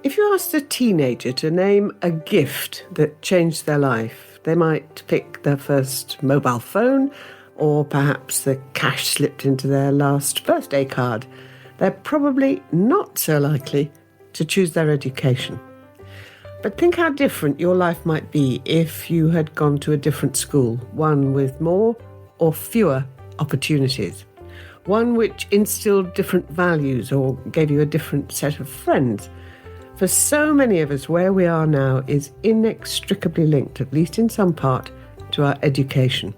If you asked a teenager to name a gift that changed their life, they might pick their first mobile phone or perhaps the cash slipped into their last birthday card. They're probably not so likely to choose their education. But think how different your life might be if you had gone to a different school, one with more or fewer opportunities, one which instilled different values or gave you a different set of friends. For so many of us, where we are now is inextricably linked, at least in some part, to our education.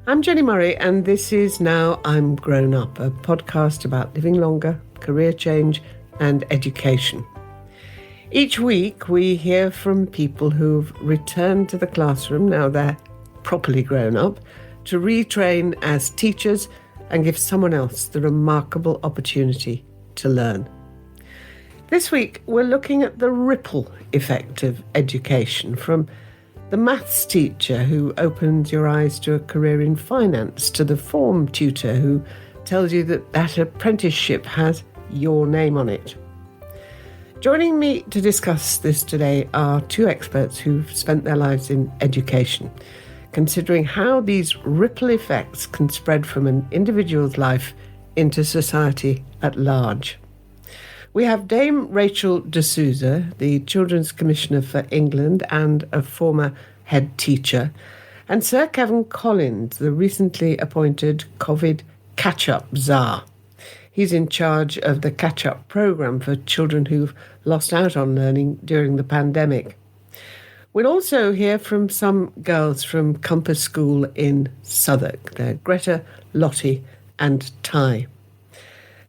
I'm Jenni Murray, and this is Now I'm Grown Up, a podcast about living longer, career change, and education. Each week, we hear from people who've returned to the classroom, now they're properly grown up, to retrain as teachers and give someone else the remarkable opportunity to learn. This week, we're looking at the ripple effect of education, from the maths teacher who opens your eyes to a career in finance, to the form tutor who tells you that apprenticeship has your name on it. Joining me to discuss this today are two experts who've spent their lives in education, considering how these ripple effects can spread from an individual's life into society at large. We have Dame Rachel de Souza, the Children's Commissioner for England and a former head teacher, and Sir Kevan Collins, the recently appointed COVID Catch-up Tsar. He's in charge of the Catch-up programme for children who've lost out on learning during the pandemic. We'll also hear from some girls from Compass School in Southwark. They're Greta, Lottie and Tye.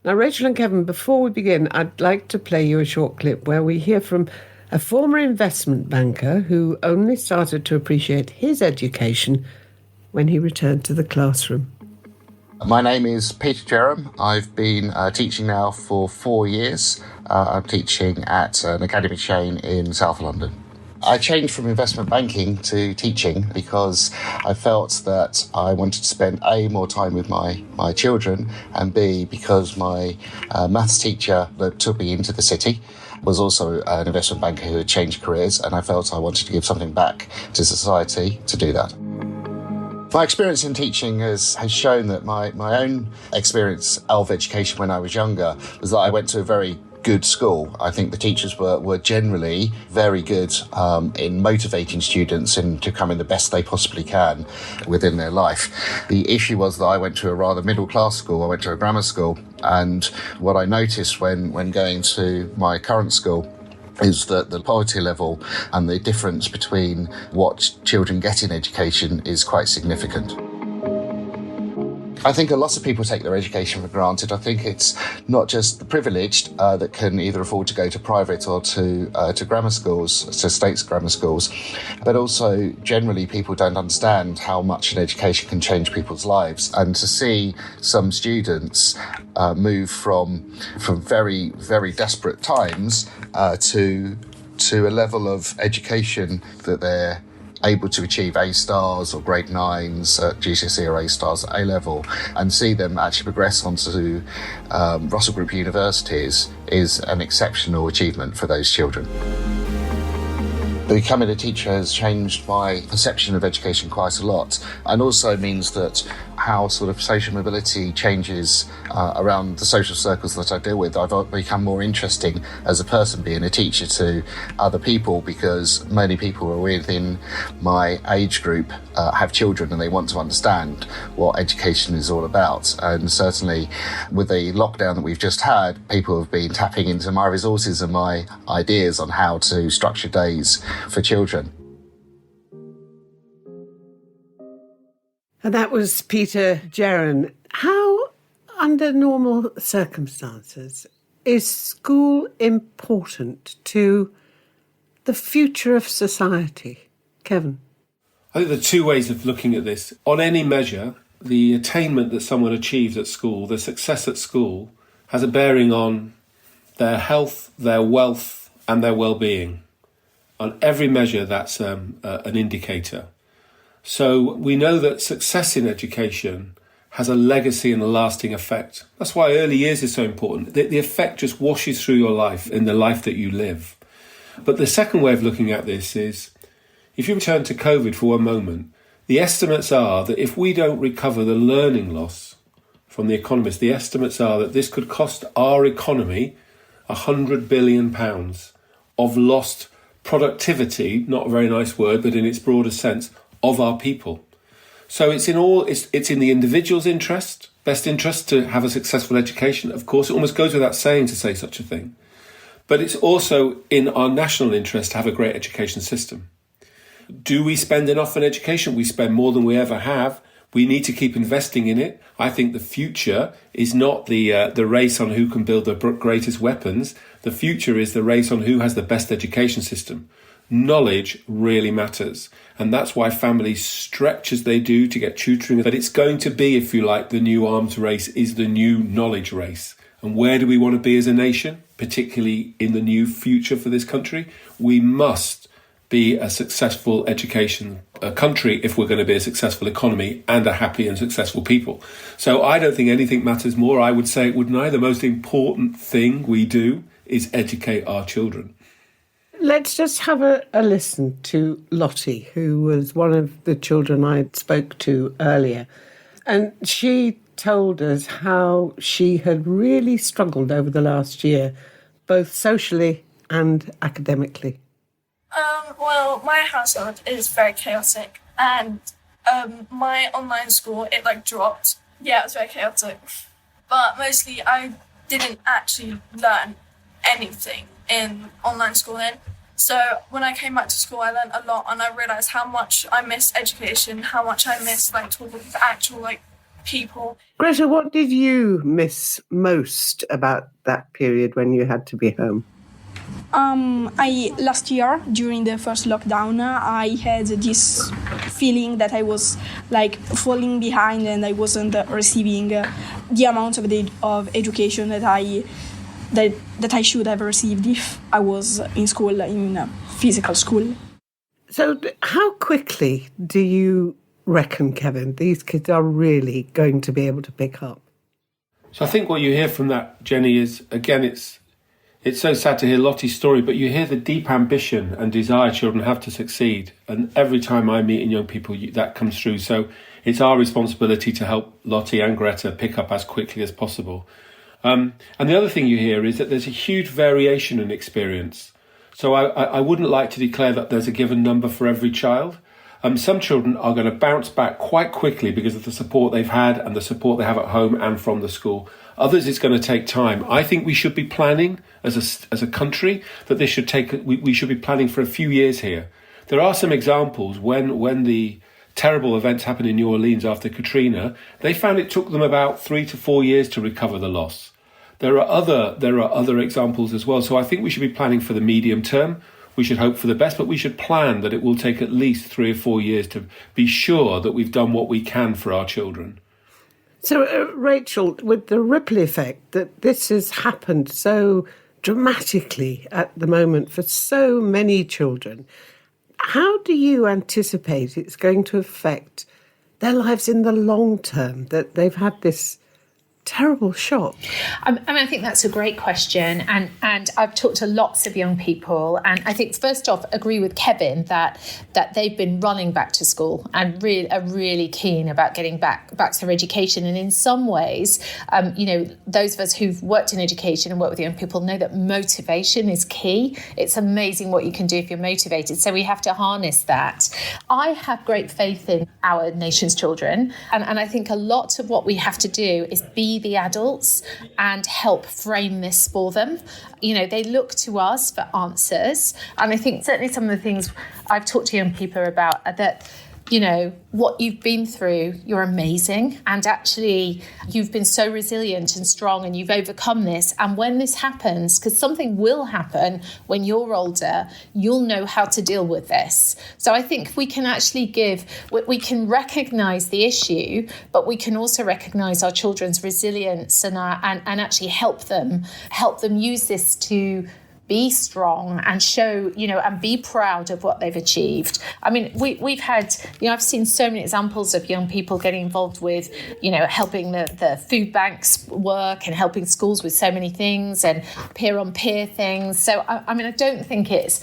Now, Rachel and Kevan, before we begin, I'd like to play you a short clip where we hear from a former investment banker who only started to appreciate his education when he returned to the classroom. My name is Peter Jerram. I've been teaching now for 4 years. I'm teaching at an academy chain in South London. I changed from investment banking to teaching because I felt that I wanted to spend A, more time with my children, and B, because my maths teacher that took me into the city was also an investment banker who had changed careers, and I felt I wanted to give something back to society to do that. My experience in teaching has shown that my own experience of education when I was younger was that I went to a very good school. I think the teachers were generally very good in motivating students into becoming the best they possibly can within their life. The issue was that I went to a rather middle class school. I went to a grammar school, and what I noticed when going to my current school is that the poverty level and the difference between what children get in education is quite significant. I think a lot of people take their education for granted. I think it's not just the privileged that can either afford to go to private or to grammar schools, to state grammar schools, but also generally people don't understand how much an education can change people's lives. And to see some students move from very, very desperate times to a level of education that they're able to achieve A stars or grade 9s at GCSE or A stars at A level, and see them actually progress onto Russell Group universities is an exceptional achievement for those children. Becoming a teacher has changed my perception of education quite a lot, and also means that how sort of social mobility changes around the social circles that I deal with. I've become more interesting as a person being a teacher to other people, because many people who are within my age group have children and they want to understand what education is all about. And certainly with the lockdown that we've just had, people have been tapping into my resources and my ideas on how to structure days for children. And that was Peter Jerram. How, under normal circumstances, is school important to the future of society? Kevan? I think there are two ways of looking at this. On any measure, the attainment that someone achieves at school, the success at school, has a bearing on their health, their wealth, and their well-being. On every measure, that's an indicator. So we know that success in education has a legacy and a lasting effect. That's why early years is so important. The effect just washes through your life in the life that you live. But the second way of looking at this is, if you return to COVID for one moment, the estimates are that if we don't recover the learning loss from the economists, the estimates are that this could cost our economy £100 billion of lost productivity, not a very nice word, but in its broader sense, of our people. So it's in the individual's best interest to have a successful education. Of course, it almost goes without saying to say such a thing. But it's also in our national interest to have a great education system. Do we spend enough on education? We spend more than we ever have. We need to keep investing in it. I think the future is not the race on who can build the greatest weapons. The future is the race on who has the best education system. Knowledge really matters. And that's why families stretch as they do to get tutoring. But it's going to be, if you like, the new arms race is the new knowledge race. And where do we want to be as a nation, particularly in the new future for this country? We must be a successful education country if we're going to be a successful economy and a happy and successful people. So I don't think anything matters more. I would say it would not. The most important thing we do is educate our children. Let's just have a listen to Lottie, who was one of the children I spoke to earlier. And she told us how she had really struggled over the last year, both socially and academically. Well, my household is very chaotic, and my online school, it dropped. Yeah, it was very chaotic. But mostly I didn't actually learn anything in online schooling. So when I came back to school, I learned a lot, and I realised how much I missed education, how much I missed talking to actual people. Greta, what did you miss most about that period when you had to be home? Last year, during the first lockdown, I had this feeling that I was falling behind, and I wasn't receiving the amount of education that I should have received if I was in school, in physical school. So how quickly do you reckon, Kevan, these kids are really going to be able to pick up? So I think what you hear from that, Jenny, is, again, it's so sad to hear Lottie's story, but you hear the deep ambition and desire children have to succeed. And every time I meet in young people, that comes through. So it's our responsibility to help Lottie and Greta pick up as quickly as possible. And the other thing you hear is that there's a huge variation in experience. So I wouldn't like to declare that there's a given number for every child. Some children are going to bounce back quite quickly because of the support they've had and the support they have at home and from the school. Others, it's going to take time. I think we should be planning as a country that this should take. We should be planning for a few years here. There are some examples when the terrible events happened in New Orleans after Katrina. They found it took them about 3 to 4 years to recover the loss. There are other examples as well. So I think we should be planning for the medium term. We should hope for the best, but we should plan that it will take at least 3 or 4 years to be sure that we've done what we can for our children. So, Rachel, with the ripple effect that this has happened so dramatically at the moment for so many children, how do you anticipate it's going to affect their lives in the long term, that they've had this terrible shock? I think that's a great question, and I've talked to lots of young people, and I think first off agree with Kevan that they've been running back to school and are really keen about getting back to their education. And in some ways, those of us who've worked in education and worked with young people know that motivation is key. It's amazing what you can do if you're motivated. So we have to harness that. I have great faith in our nation's children, and I think a lot of what we have to do is be the adults and help frame this for them. They look to us for answers. And I think certainly some of the things I've talked to young people about are that, what you've been through, you're amazing. And actually, you've been so resilient and strong and you've overcome this. And when this happens, because something will happen when you're older, you'll know how to deal with this. So I think we can actually we can recognise the issue, but we can also recognise our children's resilience and actually help them use this to be strong and show, and be proud of what they've achieved. I mean, we've had, I've seen so many examples of young people getting involved with, helping the food banks work and helping schools with so many things and peer-on-peer things. So, I don't think it's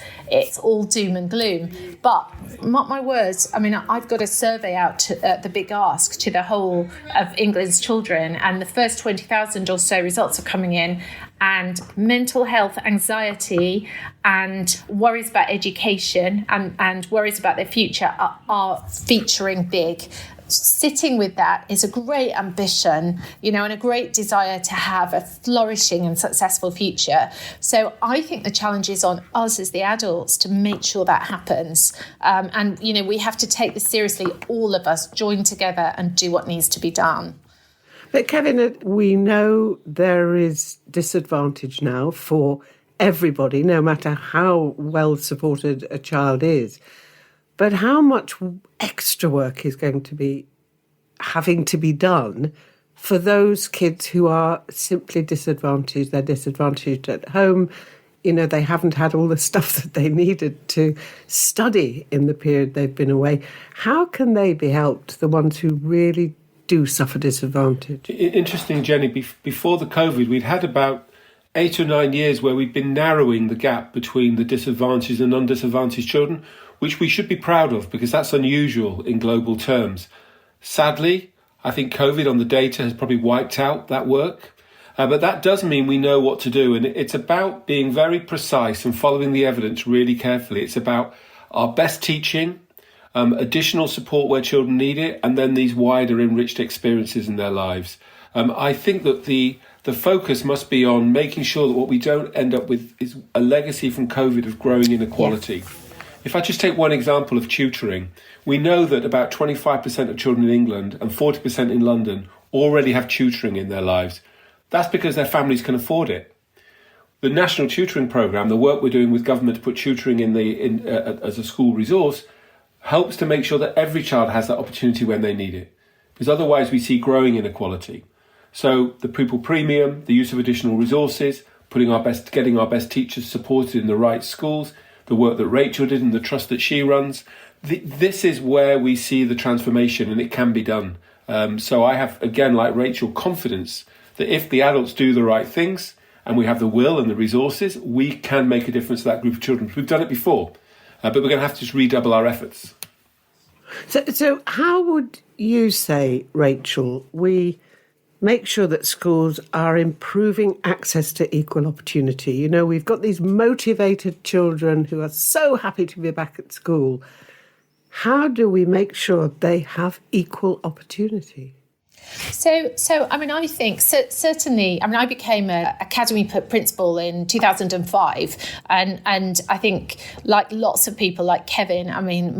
all doom and gloom. But mark my words, I've got a survey out to the Big Ask to the whole of England's children, and the first 20,000 or so results are coming in, and mental health, anxiety and worries about education and worries about their future are featuring big. Sitting with that is a great ambition, and a great desire to have a flourishing and successful future. So I think the challenge is on us as the adults to make sure that happens. And we have to take this seriously, all of us join together and do what needs to be done. But Kevan, we know there is disadvantage now for everybody, no matter how well supported a child is. But how much extra work is going to be having to be done for those kids who are simply disadvantaged? They're disadvantaged at home. They haven't had all the stuff that they needed to study in the period they've been away. How can they be helped, the ones who really do suffer disadvantage? Interesting, Jenny, before the COVID, we'd had about 8 or 9 years where we'd been narrowing the gap between the disadvantaged and non-disadvantaged children, which we should be proud of because that's unusual in global terms. Sadly, I think COVID on the data has probably wiped out that work. But that does mean we know what to do. And it's about being very precise and following the evidence really carefully. It's about our best teaching, additional support where children need it, and then these wider enriched experiences in their lives. I think that the focus must be on making sure that what we don't end up with is a legacy from COVID of growing inequality. Yeah. If I just take one example of tutoring, we know that about 25% of children in England and 40% in London already have tutoring in their lives. That's because their families can afford it. The National Tutoring Programme, the work we're doing with government to put tutoring as a school resource, helps to make sure that every child has that opportunity when they need it. Because otherwise we see growing inequality. So the pupil premium, the use of additional resources, getting our best teachers supported in the right schools, the work that Rachel did and the trust that she runs, this is where we see the transformation, and it can be done. So I have, again, like Rachel, confidence that if the adults do the right things and we have the will and the resources, we can make a difference to that group of children. We've done it before. But we're going to have to just redouble our efforts. So how would you say, Rachel, we make sure that schools are improving access to equal opportunity? We've got these motivated children who are so happy to be back at school. How do we make sure they have equal opportunity? So I think certainly, I became an academy principal in 2005, and I think, like lots of people, like Kevan,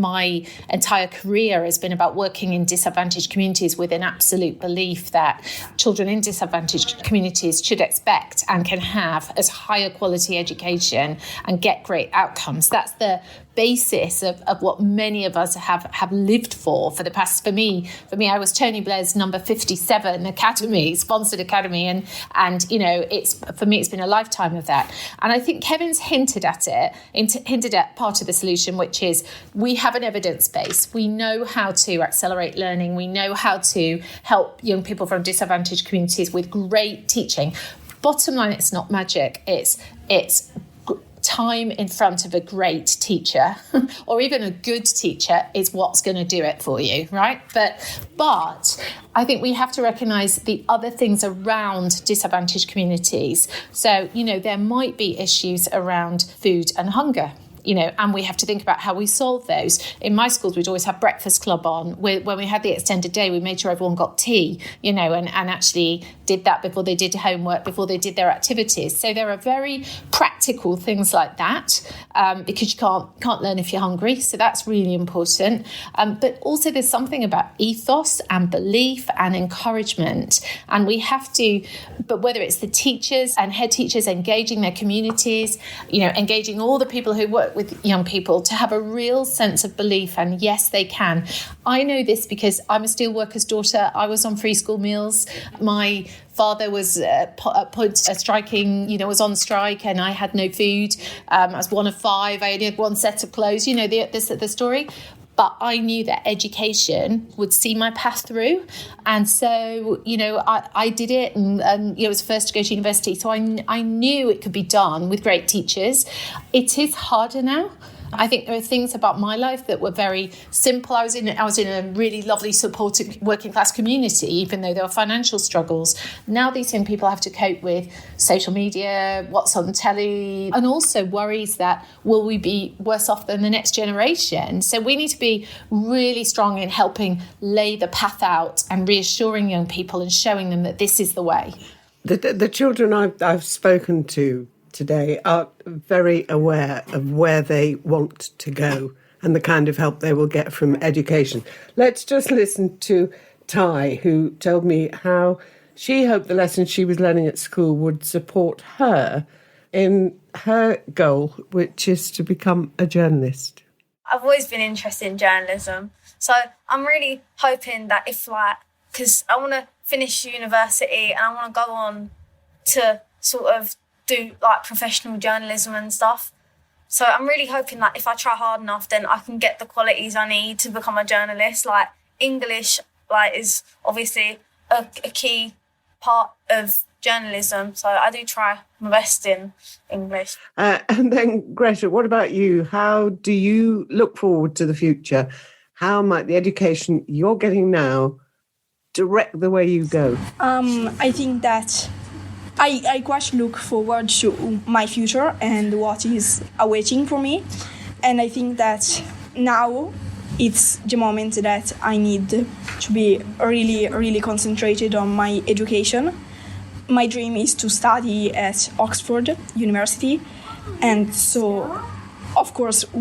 my entire career has been about working in disadvantaged communities with an absolute belief that children in disadvantaged communities should expect and can have as higher quality education and get great outcomes. That's the basis of what many of us have lived for the past. For me, I was Tony Blair's number 57 academy, sponsored academy, and it's been a lifetime of that. And I think Kevin's hinted at part of the solution, which is we have an evidence base. We know how to accelerate learning. We know how to help young people from disadvantaged communities with great teaching. Bottom line, it's not magic. It's time in front of a great teacher or even a good teacher is what's going to do it for you, right? But I think we have to recognise the other things around disadvantaged communities. So, there might be issues around food and hunger, and we have to think about how we solve those. In my schools, we'd always have breakfast club on. When we had the extended day, we made sure everyone got tea, and actually did that before they did homework, before they did their activities. So there are very practical things like that, because you can't learn if you're hungry. So that's really important. But also there's something about ethos and belief and encouragement. And we have to, but whether it's the teachers and head teachers engaging their communities, engaging all the people who work work with young people to have a real sense of belief, and yes, they can. I know this because I'm a steelworker's daughter. I was on free school meals. My father was striking, was on strike, and I had no food. I was one of 5. I only had one set of clothes. The story. But I knew that education would see my path through. And so, I did it and was first to go to university. So I knew it could be done with great teachers. It is harder now. I think there are things about my life that were very simple. I was in a really lovely, supportive working class community, even though there were financial struggles. Now these young people have to cope with social media, what's on telly, and also worries that will we be worse off than the next generation? So we need to be really strong in helping lay the path out and reassuring young people and showing them that this is the way. The children I've spoken to today are very aware of where they want to go and the kind of help they will get from education. Let's just listen to Tye, who told me how she hoped the lessons she was learning at school would support her in her goal, which is to become a journalist. I've always been interested in journalism, so I'm really hoping that because I want to finish university and I want to go on to sort of do professional journalism and stuff. So I'm really hoping that if I try hard enough, then I can get the qualities I need to become a journalist. English is obviously a key part of journalism. So I do try my best in English. And then Greta, what about you? How do you look forward to the future? How might the education you're getting now direct the way you go? I think that I quite look forward to my future and what is awaiting for me. And I think that now it's the moment that I need to be really, really concentrated on my education. My dream is to study at Oxford University. And so, of course, I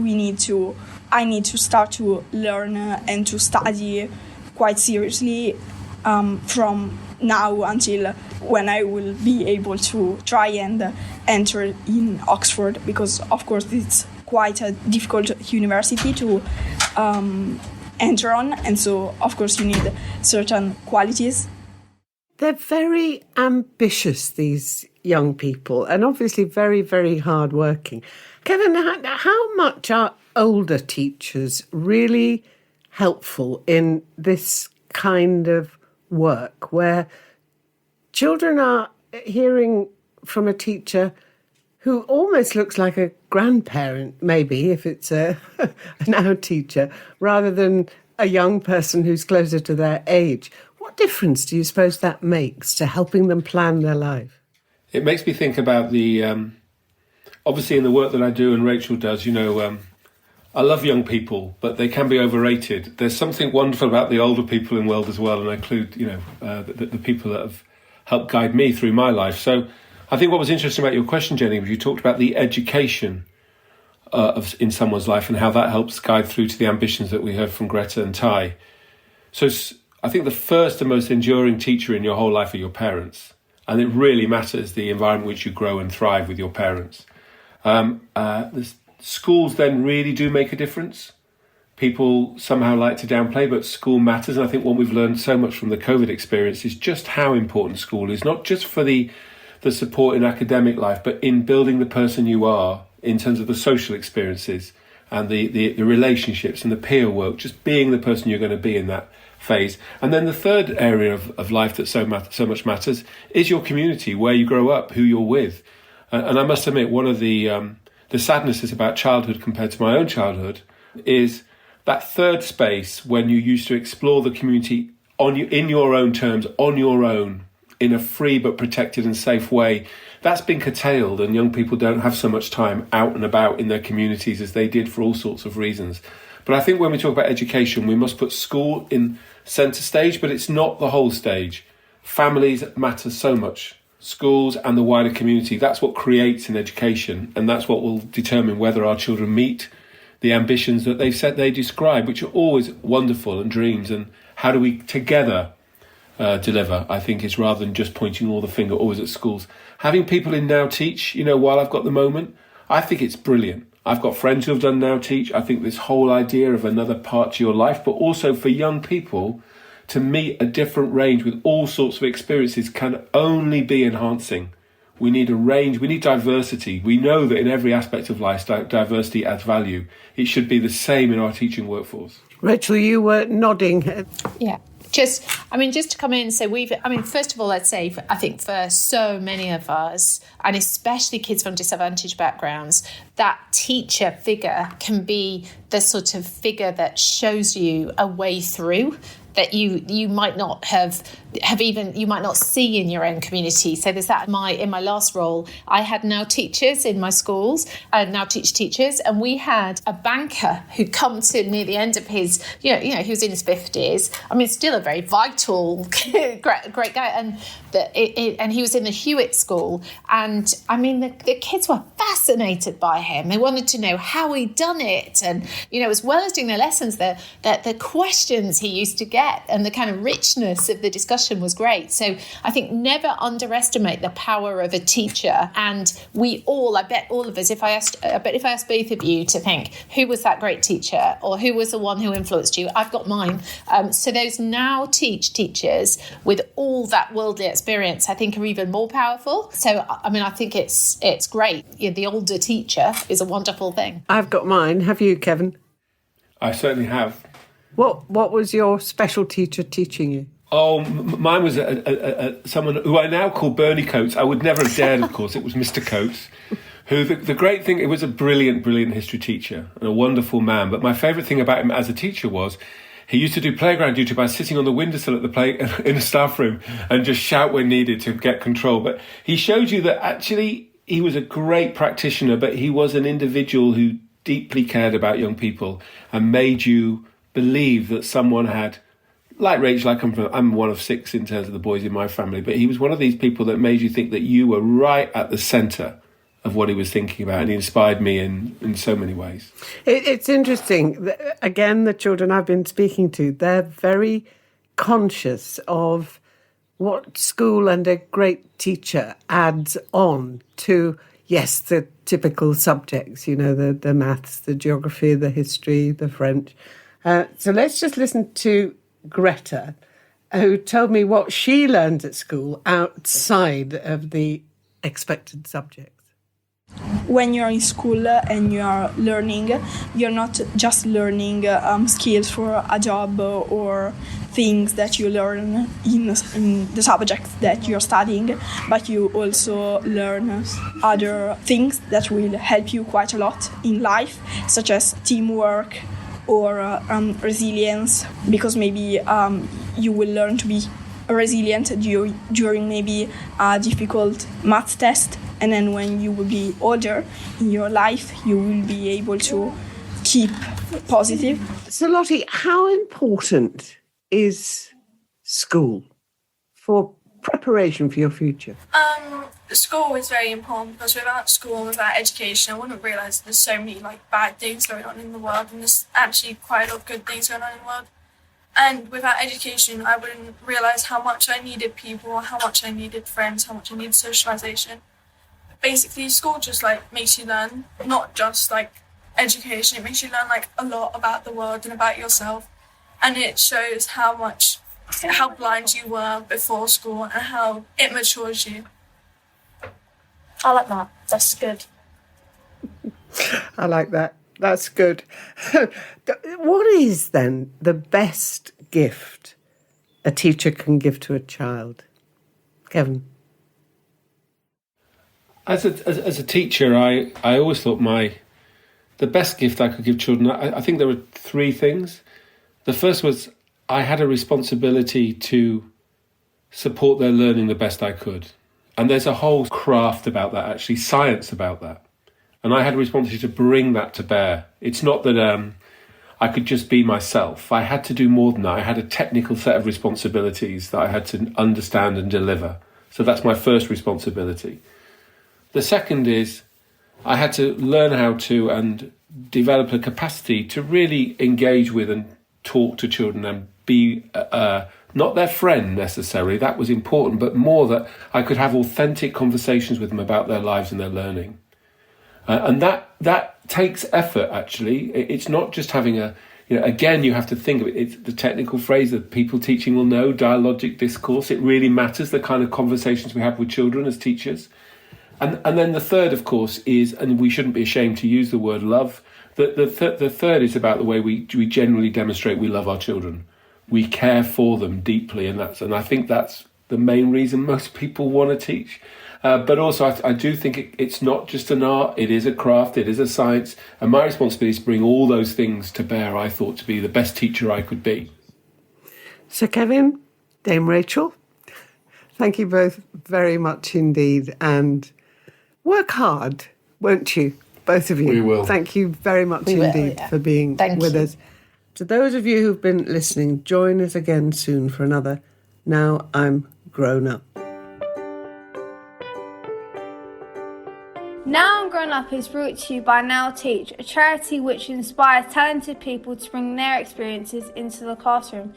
need to start to learn and to study quite seriously from now until when I will be able to try and enter in Oxford, because of course it's quite a difficult university to enter on, and so of course you need certain qualities. They're very ambitious, these young people, and obviously very, very hard-working. Kevan, how much are older teachers really helpful in this kind of work where children are hearing from a teacher who almost looks like a grandparent, maybe, if it's an now teacher, rather than a young person who's closer to their age? What difference do you suppose that makes to helping them plan their life? It makes me think about obviously in the work that I do and Rachel does, I love young people, but they can be overrated. There's something wonderful about the older people in the world as well, and I include, the people that have helped guide me through my life. So I think what was interesting about your question, Jenny, was you talked about the education in someone's life and how that helps guide through to the ambitions that we heard from Greta and Tye. So I think the first and most enduring teacher in your whole life are your parents. And it really matters the environment in which you grow and thrive with your parents. Schools then really do make a difference. People somehow like to downplay, but school matters. And I think what we've learned so much from the COVID experience is just how important school is, not just for the support in academic life, but in building the person you are in terms of the social experiences and the relationships and the peer work, just being the person you're going to be in that phase. And then the third area of life that so much matters is your community, where you grow up, who you're with. And I must admit, one of the sadnesses about childhood compared to my own childhood is that third space when you used to explore the community in your own terms, on your own, in a free but protected and safe way. That's been curtailed, and young people don't have so much time out and about in their communities as they did for all sorts of reasons. But I think when we talk about education, we must put school in centre stage, but it's not the whole stage. Families matter so much. Schools and the wider community, that's what creates an education, and that's what will determine whether our children meet the ambitions that they've said they describe, which are always wonderful and dreams, and how do we together deliver, I think, is rather than just pointing all the finger always at schools. Having people in Now Teach, while I've got the moment, I think it's brilliant. I've got friends who have done Now Teach. I think this whole idea of another part to your life, but also for young people to meet a different range with all sorts of experiences can only be enhancing. We need a range, we need diversity. We know that in every aspect of life, diversity adds value. It should be the same in our teaching workforce. Rachel, you were nodding. Yeah. Just to come in, so first of all, I'd say, I think for so many of us, and especially kids from disadvantaged backgrounds, that teacher figure can be the sort of figure that shows you a way through that you might not have even, you might not see in your own community. So there's that. In my last role, I had Now Teachers in my schools, Now Teach teachers, and we had a banker who'd come to near the end of his, he was in his 50s. I mean, still a very vital, great guy, and he was in the Hewitt School, and I mean, the kids were fascinated by him. They wanted to know how he'd done it, and as well as doing their lessons, the questions he used to get and the kind of richness of the discussion was great. So I think never underestimate the power of a teacher. And I bet all of us, if I asked both of you to think who was that great teacher or who was the one who influenced you, I've got mine. So those Now Teach teachers with all that worldly experience, I think, are even more powerful. So I mean, I think it's great. The older teacher is a wonderful thing. I've got mine. Have you, Kevan? I certainly have. What was your special teacher teaching you? Oh, mine was someone who I now call Bernie Coates. I would never have dared, of course. It was Mr. Coates, who the great thing, it was a brilliant history teacher and a wonderful man. But my favourite thing about him as a teacher was he used to do playground duty by sitting on the windowsill at the in a staff room and just shout when needed to get control. But he showed you that actually he was a great practitioner, but he was an individual who deeply cared about young people and made you believe that someone had, like Rachel, I'm one of 6 in terms of the boys in my family, but he was one of these people that made you think that you were right at the centre of what he was thinking about, and he inspired me in so many ways. It's interesting. Again, the children I've been speaking to, they're very conscious of what school and a great teacher adds on to, yes, the typical subjects, the maths, the geography, the history, the French. So let's just listen to Greta, who told me what she learned at school outside of the expected subjects. When you're in school and you're learning, you're not just learning skills for a job or things that you learn in the subjects that you're studying, but you also learn other things that will help you quite a lot in life, such as teamwork, or resilience, because maybe you will learn to be resilient during maybe a difficult math test, and then when you will be older in your life, you will be able to keep positive. So Lottie, how important is school for preparation for your future? School is very important, because without school and without education, I wouldn't realise there's so many bad things going on in the world, and there's actually quite a lot of good things going on in the world. And without education, I wouldn't realise how much I needed people, how much I needed friends, how much I needed socialisation. Basically, school just makes you learn, not just education. It makes you learn a lot about the world and about yourself, and it shows how blind you were before school and how it matures you. I like that. That's good. I like that. That's good. What is then the best gift a teacher can give to a child? Kevan? As a teacher, I always thought the best gift I could give children, I think there were 3 things. The first was I had a responsibility to support their learning the best I could. And there's a whole craft about that, actually, science about that. And I had a responsibility to bring that to bear. It's not that I could just be myself. I had to do more than that. I had a technical set of responsibilities that I had to understand and deliver. So that's my first responsibility. The second is I had to learn how to and develop a capacity to really engage with and talk to children and be not their friend necessarily, that was important, but more that I could have authentic conversations with them about their lives and their learning. And that takes effort, actually. It's not just having again, you have to think of it. It's the technical phrase that people teaching will know, dialogic discourse. It really matters, the kind of conversations we have with children as teachers. And then the third, of course, is, and we shouldn't be ashamed to use the word love, the third is about the way we generally demonstrate we love our children. We care for them deeply, and I think that's the main reason most people want to teach. But also, I do think it's not just an art, it is a craft, it is a science. And my responsibility is to bring all those things to bear, I thought, to be the best teacher I could be. So Kevan, Dame Rachel, thank you both very much indeed. And work hard, won't you? Both of you. We will. Thank you very much indeed for being with us. To those of you who've been listening, join us again soon for another Now I'm Grown Up. Now I'm Grown Up is brought to you by Now Teach, a charity which inspires talented people to bring their experiences into the classroom.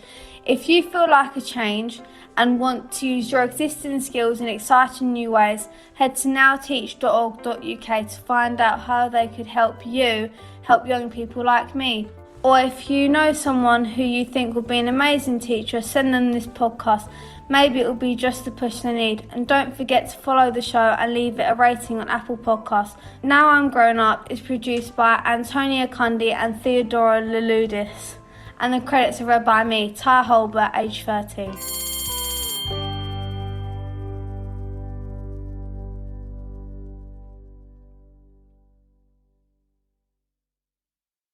If you feel like a change and want to use your existing skills in exciting new ways, head to nowteach.org.uk to find out how they could help you help young people like me. Or if you know someone who you think would be an amazing teacher, send them this podcast. Maybe it will be just the push they need. And don't forget to follow the show and leave it a rating on Apple Podcasts. Now I'm Grown Up is produced by Antonia, Cundy and Theodora Louloudis. And the credits are read by me, Tye Hulbert, age 13.